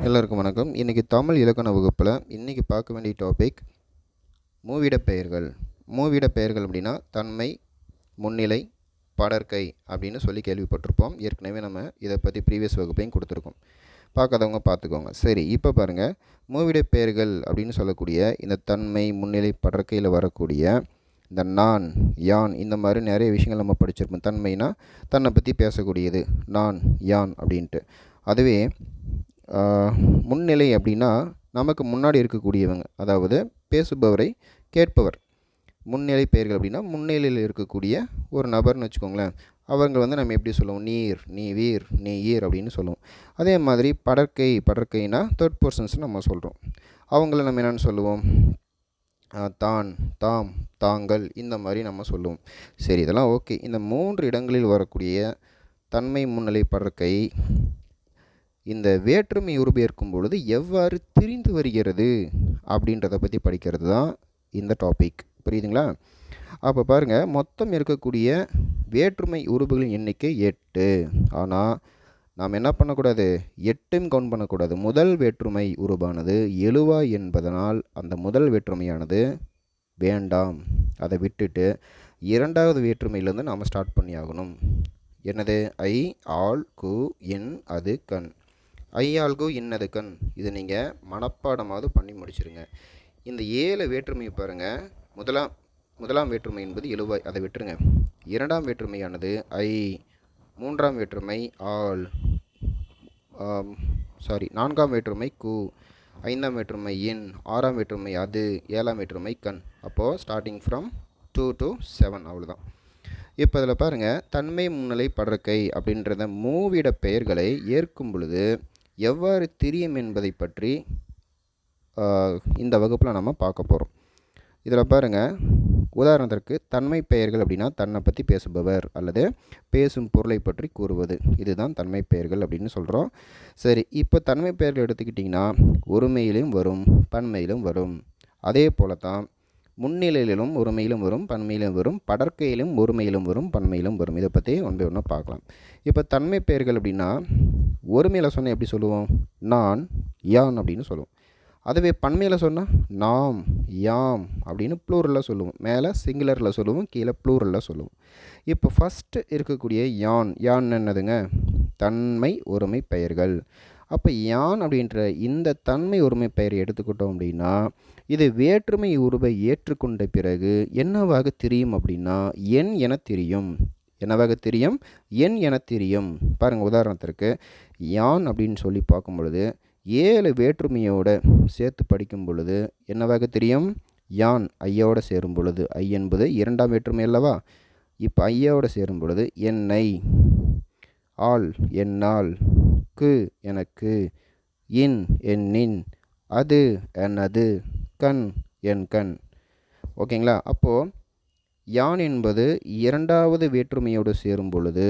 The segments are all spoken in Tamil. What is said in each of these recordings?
எல்லாருக்கும் வணக்கம். இன்றைக்கி தமிழ் இலக்கண வகுப்பில் இன்றைக்கி பார்க்க வேண்டிய டாபிக் மூவிட பெயர்கள். மூவிட பெயர்கள் அப்படின்னா தன்மை, முன்னிலை, படர்க்கை அப்படின்னு சொல்லி கேள்விப்பட்டிருப்போம். ஏற்கனவே நம்ம இதை பற்றி ப்ரீவியஸ் வகுப்பையும் கொடுத்துருக்கோம். பார்க்காதவங்க பார்த்துக்கோங்க. சரி, இப்போ பாருங்கள், மூவிட பெயர்கள் அப்படின்னு சொல்லக்கூடிய இந்த தன்மை, முன்னிலை, படர்க்கையில் வரக்கூடிய இந்த நான், யான் இந்த மாதிரி நிறைய விஷயங்கள் நம்ம படிச்சிருப்போம். தன்மைனா தன்னை பற்றி பேசக்கூடியது, நான், யான் அப்படின்ட்டு. அதுவே முன்னிலை அப்படின்னா நமக்கு முன்னாடி இருக்கக்கூடியவங்க, அதாவது பேசுபவரை கேட்பவர். முன்னிலை பெயர்கள் அப்படின்னா முன்னிலையில் இருக்கக்கூடிய ஒரு நபர்னு வச்சுக்கோங்களேன். அவங்க நம்ம எப்படி சொல்லுவோம்? நீர், நீ வீர், நீ ஈர் அப்படின்னு சொல்லுவோம். அதே மாதிரி படற்கைனா தேர்ட் பர்சன்ஸ் நம்ம சொல்கிறோம். அவங்கள நம்ம என்னென்னு சொல்லுவோம்? தான், தாம், தாங்கள் இந்த மாதிரி நம்ம சொல்லுவோம். சரி, இதெல்லாம் ஓகே. இந்த 3 இடங்களில் வரக்கூடிய தன்மை, முன்னிலை, படற்கை இந்த வேற்றுமை உருபெயர்க்கும் பொழுது எவ்வாறு திரிந்து வருகிறது அப்படின்றத பற்றி படிக்கிறது தான் இந்த டாபிக். புரியுதுங்களா? அப்போ பாருங்கள், மொத்தம் இருக்கக்கூடிய வேற்றுமை உருபுகளின் எண்ணிக்கை 8. ஆனால் நாம் என்ன பண்ணக்கூடாது? 8ம் கவுண்ட் பண்ணக்கூடாது. முதல் வேற்றுமை உருவானது எழுவாய் என்பதனால் அந்த முதல் வேற்றுமையானது வேண்டாம், அதை விட்டுட்டு இரண்டாவது வேற்றுமையிலேருந்து நாம் ஸ்டார்ட் பண்ணி ஆகணும். என்னது? ஐ, ஆள், கு, இன், அது, கண். ஐயாள்கு இன்னது கண். இது நீங்கள் மனப்பாடமாவது பண்ணி முடிச்சிருங்க. இந்த 7 வேற்றுமையை பாருங்கள். முதலாம் வேற்றுமை என்பது எழுவாய், அதை விட்டுருங்க. இரண்டாம் வேற்றுமையானது ஐ, மூன்றாம் வேற்றுமை ஆள், நான்காம் வேற்றுமை கு, ஐந்தாம் வேற்றுமை இன், ஆறாம் வேற்றுமை அது, ஏழாம் வேற்றுமை கண். அப்போது ஸ்டார்டிங் ஃப்ரம் 2 to 7 அவ்வளோதான். இப்போ இதில் பாருங்கள், தன்மை, முன்னிலை, படற்கை அப்படின்றத மூவிட பெயர்களை ஏற்கும் பொழுது எவ்வாறு திரியும் என்பதை பற்றி இந்த வகுப்பில் நம்ம பார்க்க போகிறோம். இதில் பாருங்கள், உதாரணத்திற்கு தன்மை பெயர்கள் அப்படின்னா தன்னை பற்றி பேசுபவர் அல்லது பேசும் பொருளை பற்றி கூறுவது, இதுதான் தன்மை பெயர்கள் அப்படின்னு சொல்கிறோம். சரி, இப்போ தன்மை பெயர்கள் எடுத்துக்கிட்டிங்கன்னா ஒருமையிலும் வரும், பன்மையிலும் வரும். அதே போல தான் முன்னிலையிலும் ஒருமையிலும் வரும், பன்மையிலும் வரும், படற்கையிலும் ஒருமையிலும் வரும், பன்மையிலும் வரும். இதை பற்றி ஒன்று ஒன்று பார்க்கலாம். இப்போ தன்மை பெயர்கள் அப்படின்னா ஒருமையில் சொன்னால் எப்படி சொல்லுவோம்? நான், யான் அப்படின்னு சொல்லுவோம். அதுவே பன்மையில் சொன்னால் நாம், யாம் அப்படின்னு ப்ளூரலில் சொல்லுவோம். மேலே சிங்குலரில் சொல்லுவோம், கீழே ப்ளூரலில் சொல்லுவோம். இப்போ ஃபஸ்ட்டு இருக்கக்கூடிய யான், யான் என்னதுங்க? தன்மை ஒருமை பெயர்கள். அப்போ யான் அப்படின்ற இந்த தன்மை ஒருமை பெயரை எடுத்துக்கிட்டோம் அப்படின்னா இது வேற்றுமை உருவை ஏற்றுக்கொண்ட பிறகு என்னவாக தெரியும் அப்படின்னா எண் என தெரியும். என்னவாக தெரியும்? எண் என தெரியும். பாருங்கள், உதாரணத்திற்கு யான் அப்படின்னு சொல்லி பார்க்கும் பொழுது 7 வேற்றுமையோடு சேர்த்து படிக்கும் பொழுது என்னவாக தெரியும்? யான் ஐயோடு சேரும் பொழுது, ஐ என்பது இரண்டாம் வேற்றுமை அல்லவா? இப்போ ஐயோடு சேரும் பொழுது என்னை, ஆள் என்னால், கு எனக்கு, இன் என்னின், அது என்னது, கண் என் கண். ஓகேங்களா? அப்போது யான் என்பது இரண்டாவது வேற்றுமையோடு சேரும் பொழுது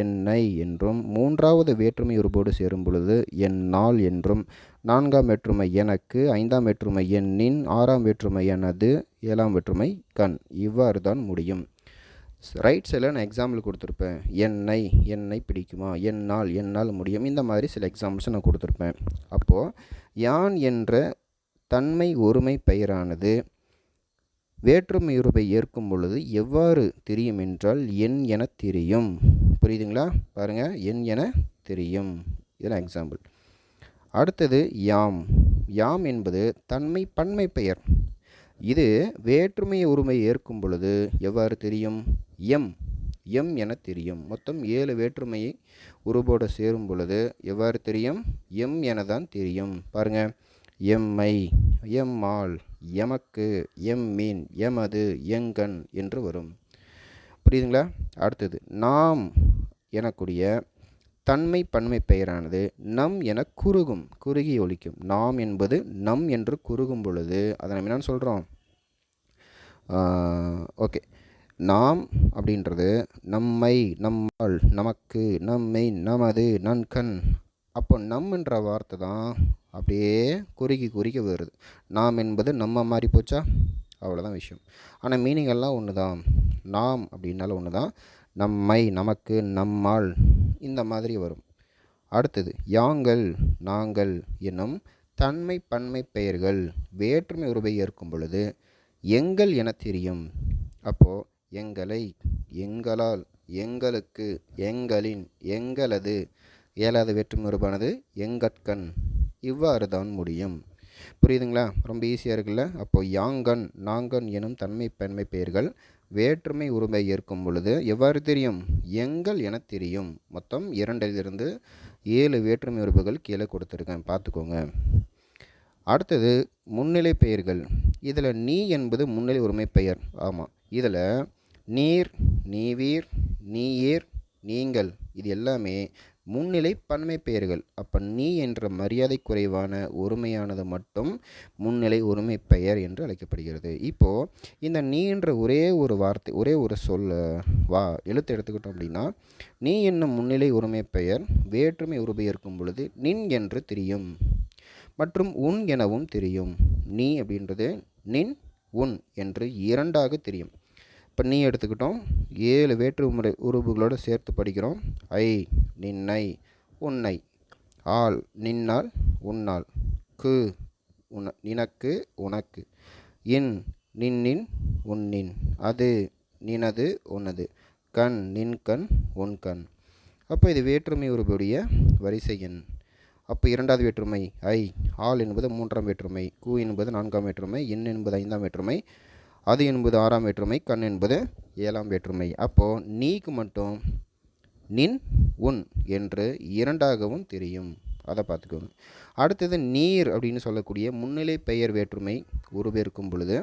என்னை என்றும், மூன்றாவது வேற்றுமை உருவோடு சேரும் பொழுது என்னால் என்றும், நான்காம் வேற்றுமை எனக்கு, ஐந்தாம் வேற்றுமை என்னின், ஆறாம் வேற்றுமை எனது, ஏழாம் வேற்றுமை கண். இவ்வாறு தான் முடியும். ரைட் சைடில் நான் எக்ஸாம்பிள் கொடுத்துருப்பேன். என்னை பிடிக்குமா, என்னால் முடியும், இந்த மாதிரி சில எக்ஸாம்பிள்ஸை நான் கொடுத்துருப்பேன். அப்போது யான் என்ற தன்மை ஒருமை பெயரானது வேற்றுமை உருவை ஏற்கும் பொழுது எவ்வாறு தெரியும் என்றால் எண் என தெரியும். புரியுதுங்களா? பாருங்கள், எண் என தெரியும். இதெல்லாம் எக்ஸாம்பிள். அடுத்தது யாம். யாம் என்பது தன்மை பன்மை பெயர். இது வேற்றுமை உரிமை ஏற்கும் பொழுது எவ்வாறு தெரியும்? எம் என தெரியும். மொத்தம் 7 வேற்றுமையை உருவோடு சேரும் பொழுது எவ்வாறு தெரியும்? எம் என தான் தெரியும். பாருங்கள், எம்மை, எம்மாள், எமக்கு, எம்மீன், எமது, எங்கண் என்று வரும். புரியுதுங்களா? அடுத்தது நாம் எனக்கூடிய தன்மை பன்மை பெயரானது நம் என குறுகி ஒலிக்கும். நாம் என்பது நம் என்று குறுகும் பொழுது அதை நம்ம என்னன்னு சொல்கிறோம்? ஓகே, நாம் அப்படின்றது நம்மை, நம்மால், நமக்கு, நம்மை, நமது, நன்கண். அப்போ நம் என்ற வார்த்தை தான் அப்படியே குறுகி வருது. நாம் என்பது நம்ம மாறி போச்சா? அவ்வளோதான் விஷயம். ஆனால் மீனிங் எல்லாம் ஒன்று தான். நாம் அப்படின்னாலும் ஒன்று தான். நம்மை, நமக்கு, நம்மால் இந்த மாதிரி வரும். அடுத்தது யாங்கள் நாங்கள் என்னும் தன்மை பன்மை பெயர்கள் வேற்றுமை உருவை ஏற்கும் பொழுது எங்கள் என தெரியும். அப்போது எங்களை, எங்களால், எங்களுக்கு, எங்களின், எங்களது, ஏழாவது வேற்றுமை உருவானது எங்கட்கண். இவ்வாறு தான் முடியும். புரியுதுங்களா? ரொம்ப ஈஸியாக இருக்குல்ல? அப்போது யாங்கன் நாங்கன் எனும் தன்மை பன்மை பெயர்கள் வேற்றுமை உருவை ஏற்கும் பொழுது எவ்வாறு தெரியும்? எங்கள் என தெரியும். மொத்தம் 2லிருந்து 7 வேற்றுமை உருவுகள் கீழே கொடுத்துருக்கேன், பார்த்துக்கோங்க. அடுத்தது முன்னிலை பெயர்கள். இதில் நீ என்பது முன்னிலை உரிமை பெயர். ஆமாம், இதில் நீர், நீவீர், நீயேர், நீங்கள் இது எல்லாமே முன்னிலை பன்மை பெயர்கள். அப்போ நீ என்ற மரியாதை குறைவான ஒருமையானது மட்டும் முன்னிலை ஒருமை பெயர் என்று அழைக்கப்படுகிறது. இப்போது இந்த நீ என்ற ஒரே ஒரு வார்த்தை, ஒரே ஒரு எழுத்து எடுத்துக்கிட்டோம் அப்படின்னா, நீ என்னும் முன்னிலை ஒருமை பெயர் வேற்றுமை உருவை இருக்கும் பொழுது நின் என்று தெரியும் மற்றும் உன் எனவும் தெரியும். நீ அப்படின்றது நின், உன் என்று 2ஆக தெரியும். இப்போ நீ எடுத்துக்கிட்டோம், 7 வேற்றுமுறை உருவுகளோடு சேர்த்து படிக்கிறோம். ஐ நின்னை, உன்னை, ஆள் நின்னால் உன்னால், கு நினக்கு உனக்கு, இன் நின்னின் உன்னின், அது நினது உனது, கண் நின்கண் உன்கண். அப்போ இது வேற்றுமை உருவுடைய வரிசை எண். அப்போ 2வது வேற்றுமை ஐ, ஆள் என்பது 3ஆம் வேற்றுமை, கு என்பது 4ஆம் வேற்றுமை, இன் என்பது 5ஆம் வேற்றுமை, அது என்பது 6ஆம் வேற்றுமை, கண் என்பது 7ஆம் வேற்றுமை. அப்போது நீக்கு மட்டும் நின், உன் என்று 2ஆகவும் தெரியும். அதை பார்த்துக்கோங்க. அடுத்தது நீர் அப்படின்னு சொல்லக்கூடிய முன்னிலை பெயர் வேற்றுமை உருபெருக்கும் பொழுது,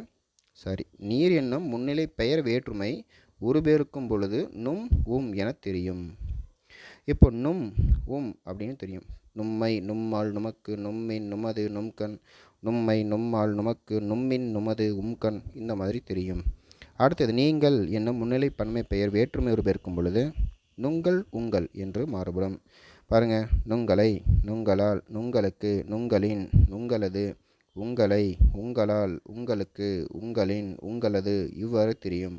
நீர் என்னும் முன்னிலை பெயர் வேற்றுமை உருபெருக்கும் பொழுது நும், உம் என தெரியும். இப்போ நும், உம் அப்படின்னு தெரியும். நும்மை, நும்மாள், நுமக்கு, நும்மின், நுமது, நும்கண், நும்மை, நும்மாள், நுமக்கு, நும்மின், நுமது, உம்கண் இந்த மாதிரி தெரியும். அடுத்தது நீங்கள் என்னும் முன்னிலை பன்மை பெயர் வேற்றுமை உருபெருக்கும் பொழுது நுங்கள், உங்கள் என்று மாறுபடும். பாருங்கள், நுங்களை, நுங்களால், நுங்களுக்கு, நுங்களின், நுங்களது, உங்களை, உங்களால், உங்களுக்கு, உங்களின், உங்களது இவ்வாறு தெரியும்.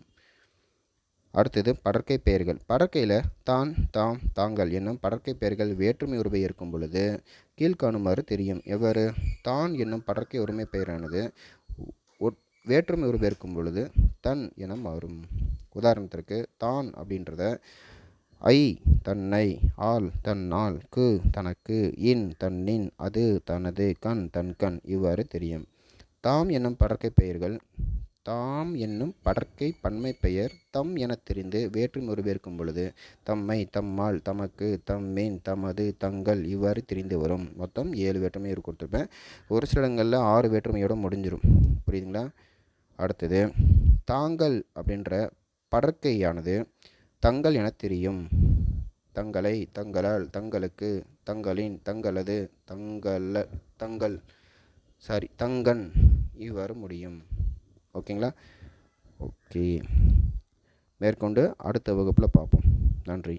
அடுத்தது படற்கை பெயர்கள். படற்கையில் தான், தாம், தாங்கள் என்னும் படற்கை பெயர்கள் வேற்றுமை உருவை ஏற்கும் பொழுது கீழ்காணுமாறு தெரியும். எவ்வாறு? தான் என்னும் படற்கை உரிமை பெயரானது வேற்றுமை உருவை ஏற்கும் பொழுது தன் என மாறும். உதாரணத்திற்கு தான் அப்படின்றத ஐ தன்னை, ஆள் தன்னால், கு தனக்கு, இன் தன்னின், அது தனது, கண் தன்கண் இவ்வாறு தெரியும். தாம் என்னும் படற்கை பெயர்கள் தாம் என்னும் படற்கை பன்மை பெயர் தம் என தெரிந்து வேற்றுமை உருவேற்கும் பொழுது தம்மை, தம்மால், தமக்கு, தம்மின், தமது, தங்கள் இவ்வாறு தெரிந்து வரும். மொத்தம் 7 வேற்றுமை கொடுத்துருப்பேன். ஒரு சில இடங்களில் 6 வேற்றுமையோடு முடிஞ்சிடும். புரியுதுங்களா? அடுத்தது தாங்கள் அப்படின்ற படற்கையானது தங்கள் என தெரியும். தங்களை, தங்களால், தங்களுக்கு, தங்களின், தங்களது, தங்கள் தங்கன் இவ்வாறு முடியும். ஓகேங்களா? ஓகே, மேற்கொண்டு அடுத்த வகுப்பில் பார்ப்போம். நன்றி.